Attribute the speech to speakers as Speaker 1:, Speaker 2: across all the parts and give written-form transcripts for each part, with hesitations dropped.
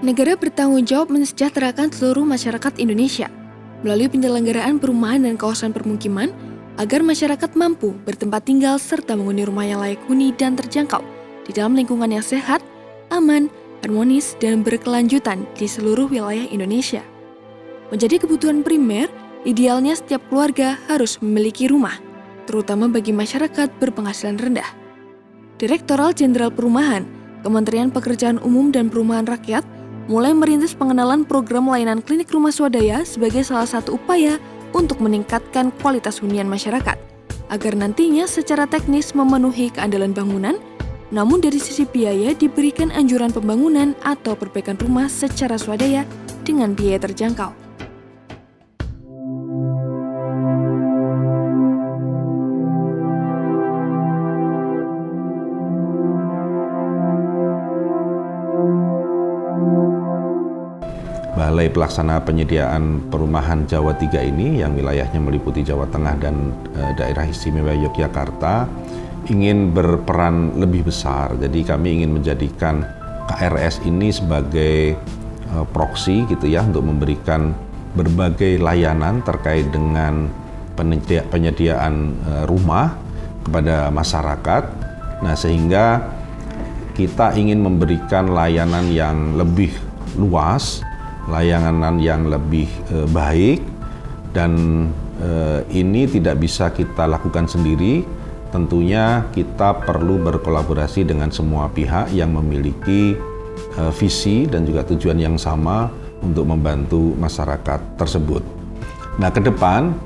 Speaker 1: Negara bertanggung jawab mensejahterakan seluruh masyarakat Indonesia melalui penyelenggaraan perumahan dan kawasan permukiman agar masyarakat mampu bertempat tinggal serta menghuni rumah yang layak huni dan terjangkau di dalam lingkungan yang sehat, aman, harmonis, dan berkelanjutan di seluruh wilayah Indonesia. Menjadi kebutuhan primer, idealnya setiap keluarga harus memiliki rumah, terutama bagi masyarakat berpenghasilan rendah. Direktorat Jenderal Perumahan, Kementerian Pekerjaan Umum dan Perumahan Rakyat mulai merintis pengenalan program layanan klinik rumah swadaya sebagai salah satu upaya untuk meningkatkan kualitas hunian masyarakat, agar nantinya secara teknis memenuhi keandalan bangunan, namun dari sisi biaya diberikan anjuran pembangunan atau perbaikan rumah secara swadaya dengan biaya terjangkau.
Speaker 2: Balai Pelaksana Penyediaan Perumahan Jawa 3 ini yang wilayahnya meliputi Jawa Tengah dan Daerah Istimewa Yogyakarta ingin berperan lebih besar. Jadi kami ingin menjadikan KRS ini sebagai proksi gitu ya untuk memberikan berbagai layanan terkait dengan penyediaan rumah kepada masyarakat. Nah, sehingga kita ingin memberikan layanan yang lebih luas, layanan yang lebih baik, dan ini tidak bisa kita lakukan sendiri. Tentunya kita perlu berkolaborasi dengan semua pihak yang memiliki visi dan juga tujuan yang sama untuk membantu masyarakat tersebut. Nah, ke depan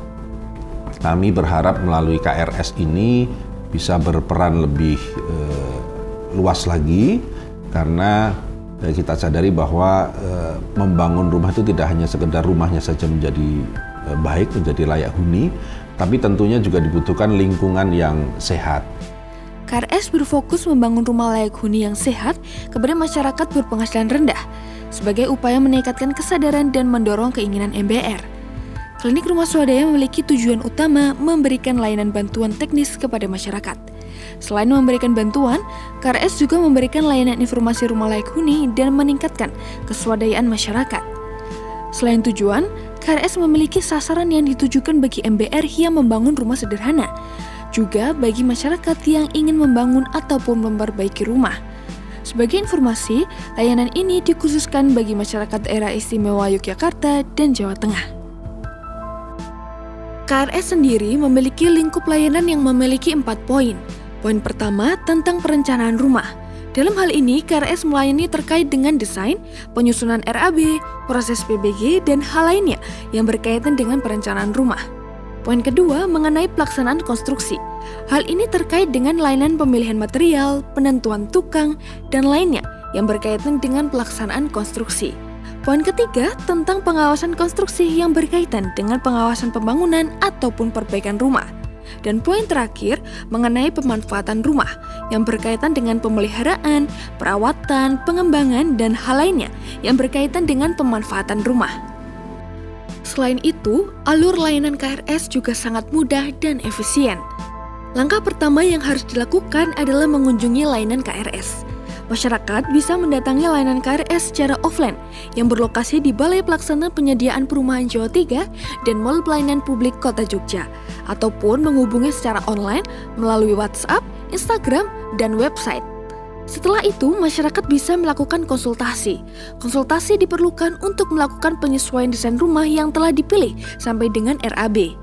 Speaker 2: kami berharap melalui KRS ini bisa berperan lebih luas lagi, karena kita sadari bahwa membangun rumah itu tidak hanya sekedar rumahnya saja menjadi baik, menjadi layak huni, tapi tentunya juga dibutuhkan lingkungan yang sehat.
Speaker 1: KRS berfokus membangun rumah layak huni yang sehat kepada masyarakat berpenghasilan rendah sebagai upaya meningkatkan kesadaran dan mendorong keinginan MBR. Klinik rumah swadaya memiliki tujuan utama memberikan layanan bantuan teknis kepada masyarakat. Selain memberikan bantuan, KRS juga memberikan layanan informasi rumah layak huni dan meningkatkan keswadayaan masyarakat. Selain tujuan, KRS memiliki sasaran yang ditujukan bagi MBR yang membangun rumah sederhana, juga bagi masyarakat yang ingin membangun ataupun memperbaiki rumah. Sebagai informasi, layanan ini dikhususkan bagi masyarakat daerah istimewa Yogyakarta dan Jawa Tengah. KRS sendiri memiliki lingkup layanan yang memiliki 4 poin. Poin pertama tentang perencanaan rumah. Dalam hal ini, KRS melayani terkait dengan desain, penyusunan RAB, proses PBG, dan hal lainnya yang berkaitan dengan perencanaan rumah. Poin kedua mengenai pelaksanaan konstruksi. Hal ini terkait dengan layanan pemilihan material, penentuan tukang, dan lainnya yang berkaitan dengan pelaksanaan konstruksi. Poin ketiga tentang pengawasan konstruksi yang berkaitan dengan pengawasan pembangunan ataupun perbaikan rumah. Dan poin terakhir mengenai pemanfaatan rumah yang berkaitan dengan pemeliharaan, perawatan, pengembangan, dan hal lainnya yang berkaitan dengan pemanfaatan rumah. Selain itu, alur layanan KRS juga sangat mudah dan efisien. Langkah pertama yang harus dilakukan adalah mengunjungi layanan KRS. Masyarakat bisa mendatangi layanan KRS secara offline yang berlokasi di Balai Pelaksana Penyediaan Perumahan Jawa 3 dan Mall Pelayanan Publik Kota Jogja, ataupun menghubungi secara online melalui WhatsApp, Instagram, dan website. Setelah itu, masyarakat bisa melakukan konsultasi. Konsultasi diperlukan untuk melakukan penyesuaian desain rumah yang telah dipilih sampai dengan RAB.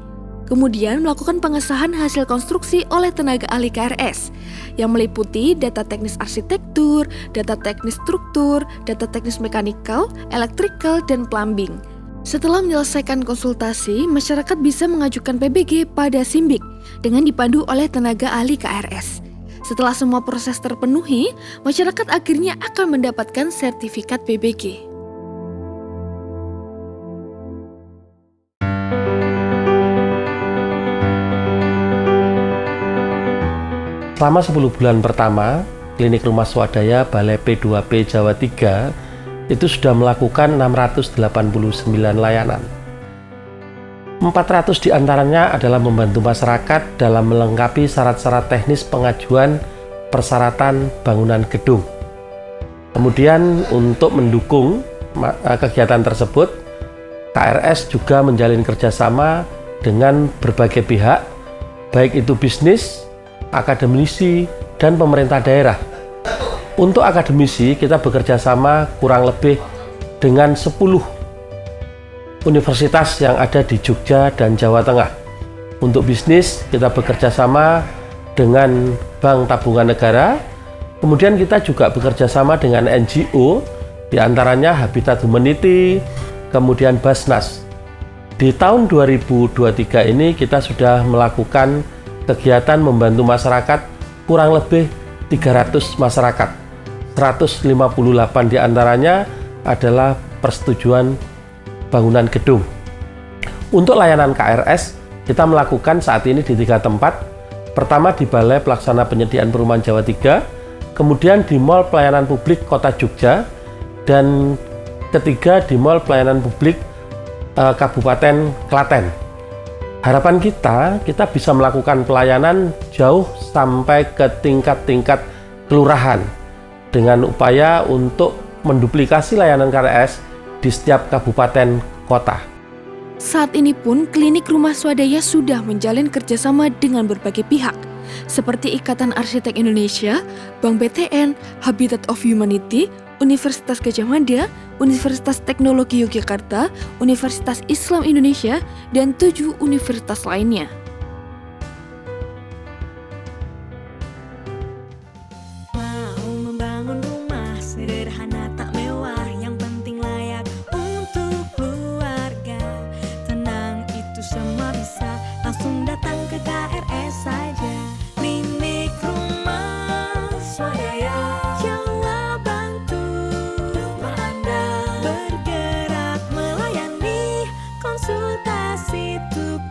Speaker 1: Kemudian melakukan pengesahan hasil konstruksi oleh tenaga ahli KRS yang meliputi data teknis arsitektur, data teknis struktur, data teknis mekanikal, elektrikal, dan plumbing. Setelah menyelesaikan konsultasi, masyarakat bisa mengajukan PBG pada SIMBIK dengan dipandu oleh tenaga ahli KRS. Setelah semua proses terpenuhi, masyarakat akhirnya akan mendapatkan sertifikat PBG.
Speaker 3: Selama 10 bulan pertama, Klinik Rumah Swadaya Balai P2P Jawa 3 itu sudah melakukan 689 layanan. 400 diantaranya adalah membantu masyarakat dalam melengkapi syarat-syarat teknis pengajuan persyaratan bangunan gedung. Kemudian untuk mendukung kegiatan tersebut, KRS juga menjalin kerjasama dengan berbagai pihak, baik itu bisnis, akademisi, dan pemerintah daerah. Untuk akademisi, kita bekerja sama kurang lebih dengan 10 universitas yang ada di Jogja dan Jawa Tengah. Untuk bisnis, kita bekerja sama dengan Bank Tabungan Negara. Kemudian kita juga bekerja sama dengan NGO, diantaranya Habitat Humanity, kemudian Basnas. Di tahun 2023 ini kita sudah melakukan kegiatan membantu masyarakat kurang lebih 300 masyarakat. 158 diantaranya adalah persetujuan bangunan gedung. Untuk layanan KRS, kita melakukan saat ini di 3 tempat. Pertama di Balai Pelaksana Penyediaan Perumahan Jawa 3, kemudian di Mall Pelayanan Publik Kota Jogja, dan ketiga di Mall Pelayanan Publik Kabupaten Klaten. Harapan kita bisa melakukan pelayanan jauh sampai ke tingkat-tingkat kelurahan dengan upaya untuk menduplikasi layanan KRS di setiap kabupaten kota.
Speaker 1: Saat ini pun klinik rumah swadaya sudah menjalin kerjasama dengan berbagai pihak, seperti Ikatan Arsitek Indonesia, Bank BTN, Habitat of Humanity, Universitas Gadjah Mada, Universitas Teknologi Yogyakarta, Universitas Islam Indonesia, dan 7 universitas lainnya.
Speaker 4: Mau membangun rumah sederhana tak mewah, yang penting layak untuk keluarga. Tenang, itu semua bisa, langsung datang ke KRS saja. Klinik rumah swadaya, Jawa bantu Anda bergerak melayani, konsultasi untuk